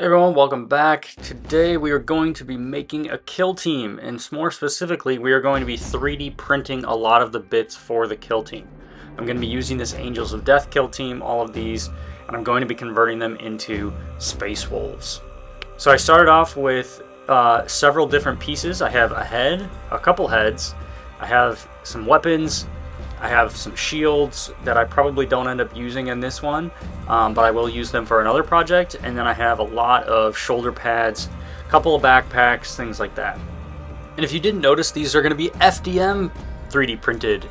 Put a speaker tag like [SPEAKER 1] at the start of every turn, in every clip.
[SPEAKER 1] Hey everyone, welcome back. Today we are going to be making a kill team, and more specifically, we are going to be 3D printing a lot of the bits for the kill team. I'm going to be using this Angels of Death kill team, all of these, and I'm going to be converting them into Space Wolves. So I started off with several different pieces. I have a head, a couple heads, I have some weapons, I have some shields that I probably don't end up using in this one, but I will use them for another project. And then I have a lot of shoulder pads, a couple of backpacks, things like that. And if you didn't notice, these are going to be FDM 3D printed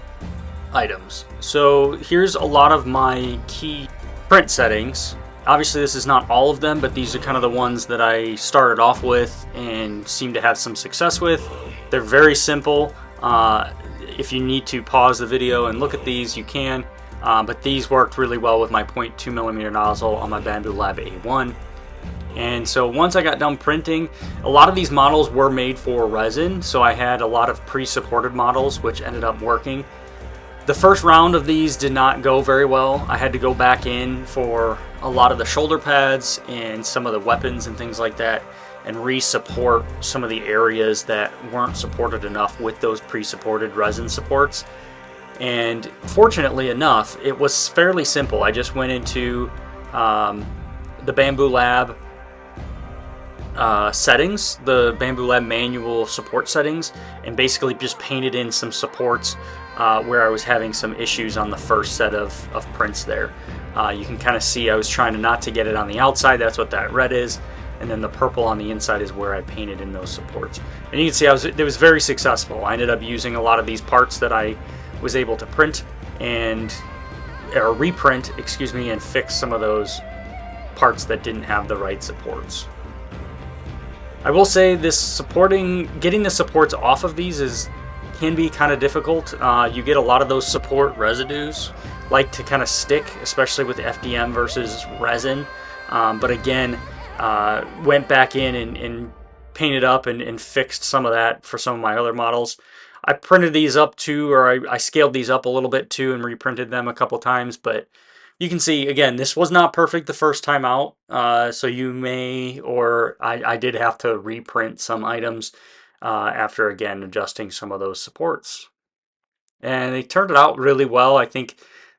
[SPEAKER 1] items. So here's a lot of my key print settings. Obviously this is not all of them, but these are kind of the ones that I started off with and seem to have some success with. They're very simple. If you need to pause the video and look at these, you can, but these worked really well with my 0.2mm nozzle on my Bambu Lab A1. And so once I got done printing, a lot of these models were made for resin, so I had a lot of pre-supported models which ended up working. The first round of these did not go very well. I had to go back in for a lot of the shoulder pads and some of the weapons and things like that, and re-support some of the areas that weren't supported enough with those pre-supported resin supports. And fortunately enough, it was fairly simple. I just went into the Bambu Lab settings, the Bambu Lab manual support settings, and basically just painted in some supports where I was having some issues on the first set of prints there. You can kind of see I was trying not to get it on the outside. That's what that red is. And then the purple on the inside is where I painted in those supports. And you can see it was very successful. I ended up using a lot of these parts that I was able to print or reprint, excuse me, and fix some of those parts that didn't have the right supports. I will say getting the supports off of these can be kind of difficult. You get a lot of those support residues like to kind of stick, especially with FDM versus resin. But again, went back in and painted up and fixed some of that for some of my other models. I printed these up too, or I scaled these up a little bit too and reprinted them a couple times, but you can see, again, this was not perfect the first time out, so you may, or I did have to reprint some items after, again, adjusting some of those supports. And they turned it out really well. I think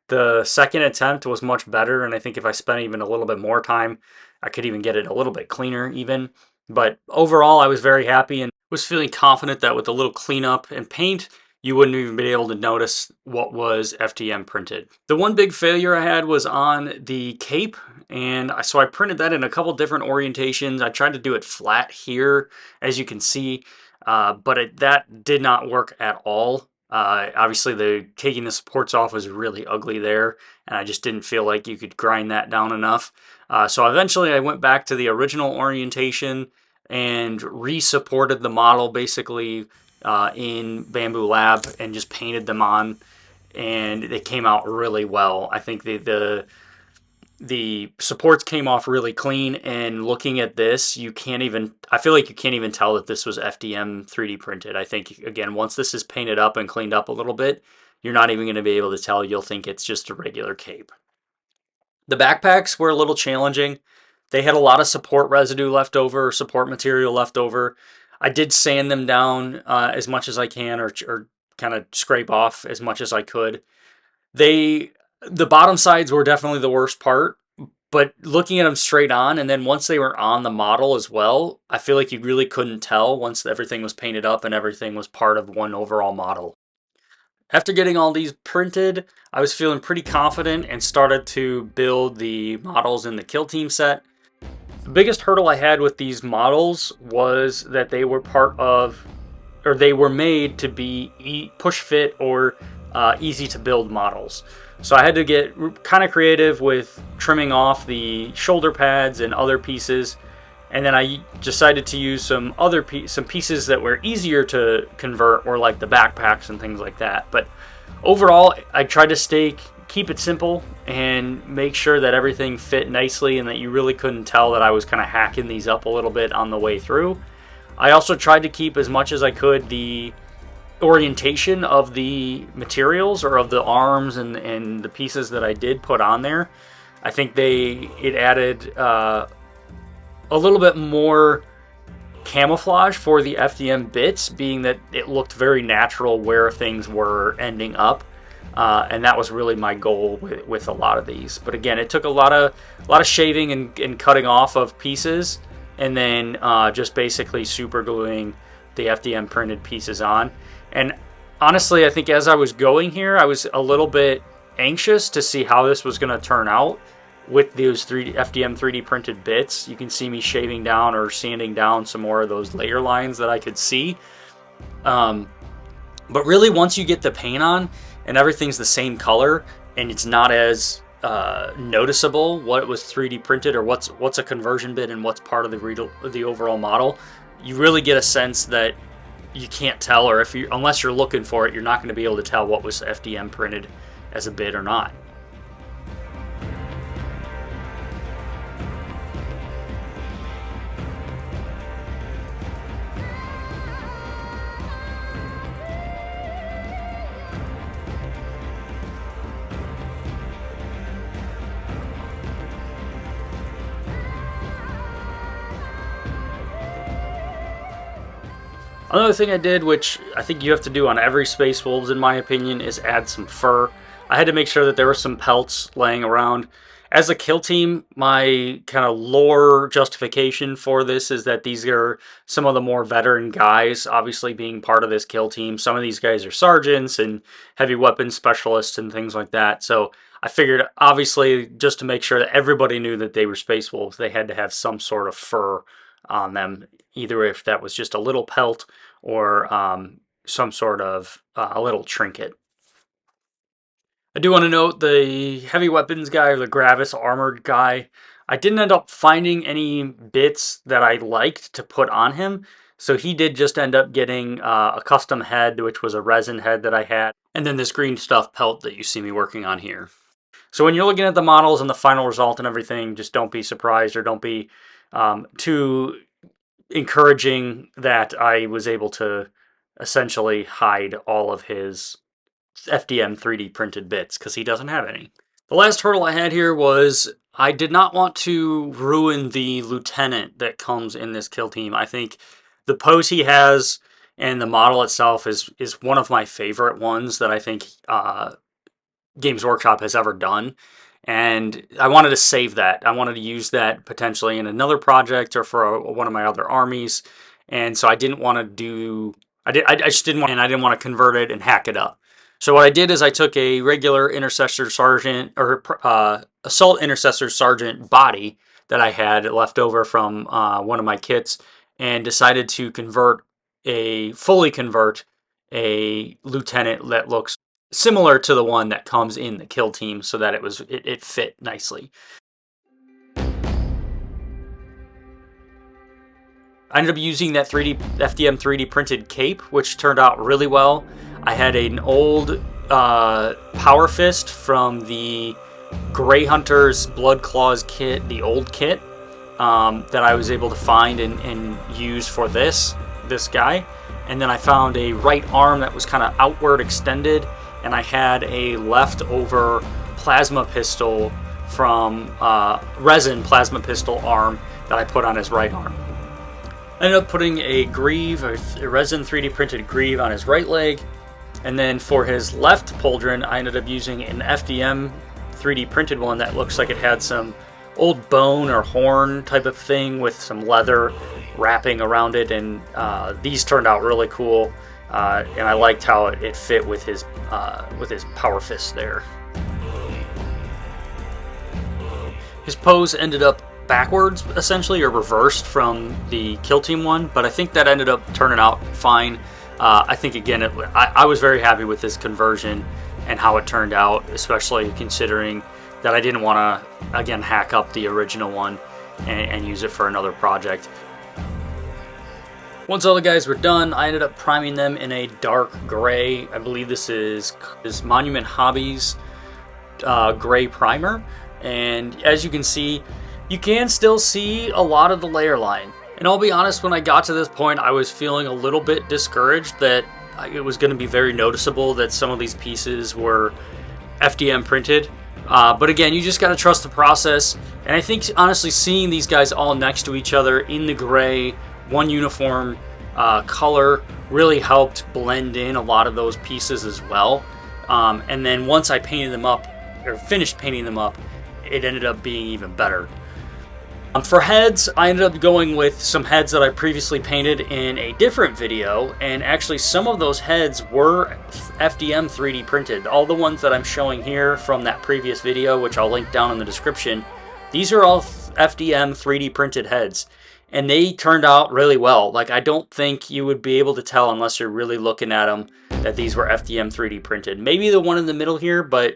[SPEAKER 1] the second attempt was much better, and I think if I spent even a little bit more time, I could even get it a little bit cleaner even. But overall, I was very happy and was feeling confident that with a little cleanup and paint, you wouldn't even be able to notice what was FDM printed. The one big failure I had was on the cape, and so I printed that in a couple different orientations. I tried to do it flat here, as you can see, but that did not work at all. Obviously, taking the supports off was really ugly there, and I just didn't feel like you could grind that down enough. So eventually I went back to the original orientation and re-supported the model basically in Bambu Lab and just painted them on, and they came out really well. I think the supports came off really clean, and looking at this, I feel like you can't even tell that this was FDM 3D printed. I think, again, once this is painted up and cleaned up a little bit, you're not even going to be able to tell. You'll think it's just a regular cape. The backpacks were a little challenging. They had a lot of support residue left over, support material left over. I did sand them down as much as I can, or kind of scrape off as much as I could. The bottom sides were definitely the worst part, but looking at them straight on, and then once they were on the model as well, I feel like you really couldn't tell once everything was painted up and everything was part of one overall model. After getting all these printed, I was feeling pretty confident and started to build the models in the kill team set. The biggest hurdle I had with these models was that they were they were made to be push fit or easy to build models. So I had to get kind of creative with trimming off the shoulder pads and other pieces. And then I decided to use some pieces that were easier to convert, or like the backpacks and things like that. But overall, I tried to keep it simple and make sure that everything fit nicely and that you really couldn't tell that I was kind of hacking these up a little bit on the way through. I also tried to keep as much as I could the orientation of the materials, or of the arms and the pieces that I did put on there. I think it added a little bit more camouflage for the FDM bits, being that it looked very natural where things were ending up. And that was really my goal with a lot of these. But again, it took a lot of shaving and cutting off of pieces, and then just basically super gluing the FDM printed pieces on. And honestly, I think as I was going here, I was a little bit anxious to see how this was going to turn out with those FDM 3D printed bits. You can see me shaving down or sanding down some more of those layer lines that I could see. But really, once you get the paint on and everything's the same color and it's not as noticeable what was 3D printed or what's a conversion bit and what's part of the overall model, you really get a sense that you can't tell, or unless you're looking for it, you're not going to be able to tell what was FDM printed as a bit or not. Another thing I did, which I think you have to do on every Space Wolves in my opinion, is add some fur. I had to make sure that there were some pelts laying around. As a kill team, my kind of lore justification for this is that these are some of the more veteran guys, obviously being part of this kill team. Some of these guys are sergeants and heavy weapons specialists and things like that. So I figured, obviously, just to make sure that everybody knew that they were Space Wolves, they had to have some sort of fur on them, either if that was just a little pelt or some sort of a little trinket. I do want to note the heavy weapons guy, or the Gravis armored guy, I didn't end up finding any bits that I liked to put on him, so he did just end up getting a custom head, which was a resin head that I had, and then this green stuff pelt that you see me working on here. So when you're looking at the models and the final result and everything, just don't be surprised, or don't be too encouraging that I was able to essentially hide all of his FDM 3D printed bits, because he doesn't have any. The last hurdle I had here was I did not want to ruin the lieutenant that comes in this kill team. I think the pose he has and the model itself is one of my favorite ones that I think Games Workshop has ever done. And I wanted to save that. I wanted to use that potentially in another project or for one of my other armies. And so I didn't want to do, I just didn't want, and I didn't want to convert it and hack it up. So what I did is I took a regular Intercessor Sergeant, or Assault Intercessor Sergeant body that I had left over from one of my kits, and decided to fully convert a lieutenant that looks similar to the one that comes in the kill team, so that it fit nicely. I ended up using that FDM 3D printed cape, which turned out really well. I had an old Power Fist from the Grey Hunters Blood Claws kit, the old kit, that I was able to find and use for this guy. And then I found a right arm that was kind of outward extended, and I had a leftover plasma pistol from resin plasma pistol arm that I put on his right arm. I ended up putting a greave, a resin 3D printed greave on his right leg, and then for his left pauldron, I ended up using an FDM 3D printed one that looks like it had some old bone or horn type of thing with some leather wrapping around it, and these turned out really cool, and I liked how it fit with his Power Fist there. His pose ended up backwards, essentially, or reversed from the kill team one, but I think that ended up turning out fine. I think, again, I was very happy with this conversion and how it turned out, especially considering that I didn't want to, again, hack up the original one and use it for another project. Once all the guys were done, I ended up priming them in a dark gray. I believe this is Monument Hobbies gray primer, and as you can see, you can still see a lot of the layer line. And I'll be honest, when I got to this point, I was feeling a little bit discouraged that it was going to be very noticeable that some of these pieces were FDM printed. But again, you just got to trust the process. And I think, honestly, seeing these guys all next to each other in the gray, one uniform color, really helped blend in a lot of those pieces as well. And then once I painted them up, or finished painting them up, it ended up being even better. For heads, I ended up going with some heads that I previously painted in a different video, and actually some of those heads were FDM 3D printed. All the ones that I'm showing here from that previous video, which I'll link down in the description, these are all FDM 3D printed heads, and they turned out really well. Like, I don't think you would be able to tell unless you're really looking at them that these were FDM 3D printed. Maybe the one in the middle here, but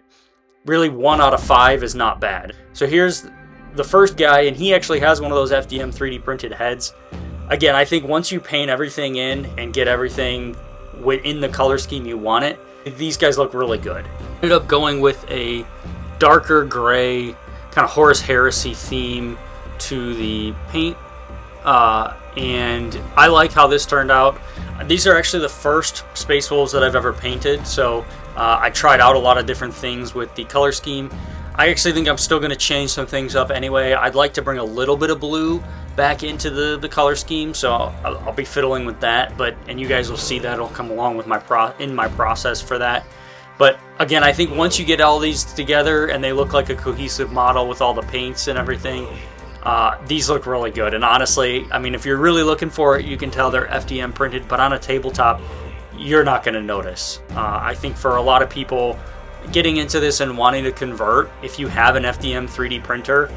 [SPEAKER 1] really 1 out of 5 is not bad. So here's the first guy, and he actually has one of those FDM 3D printed heads. Again, I think once you paint everything in and get everything within the color scheme you want it, these guys look really good. Ended up going with a darker gray, kind of Horus Heresy theme to the paint, and I like how this turned out. These are actually the first Space Wolves that I've ever painted, so I tried out a lot of different things with the color scheme. I actually think I'm still going to change some things up anyway. I'd like to bring a little bit of blue back into the color scheme, so I'll be fiddling with that. And you guys will see that it'll come along with my process for that. But again, I think once you get all these together and they look like a cohesive model with all the paints and everything, these look really good. And honestly, I mean, if you're really looking for it, you can tell they're FDM printed. But on a tabletop, you're not going to notice. I think for a lot of people getting into this and wanting to convert, if you have an FDM 3D printer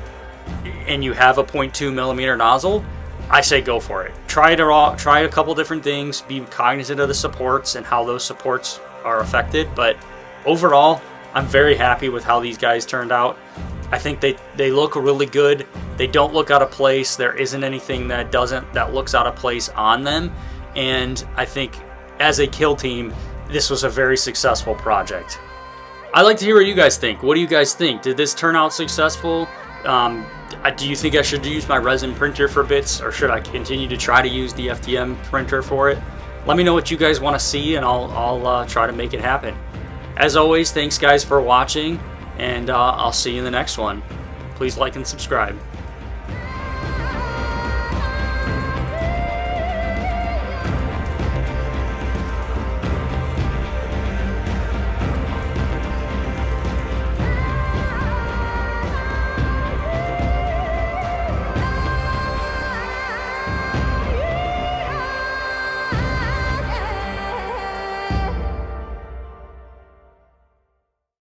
[SPEAKER 1] and you have a 0.2mm nozzle, I say go for it. Try a couple different things, be cognizant of the supports and how those supports are affected, but overall, I'm very happy with how these guys turned out. I think they look really good. They don't look out of place. There isn't anything that looks out of place on them, and I think as a kill team, this was a very successful project. I'd like to hear what you guys think. What do you guys think? Did this turn out successful? Do you think I should use my resin printer for bits, or should I continue to try to use the FDM printer for it? Let me know what you guys want to see, and I'll try to make it happen. As always, thanks guys for watching, and I'll see you in the next one. Please like and subscribe.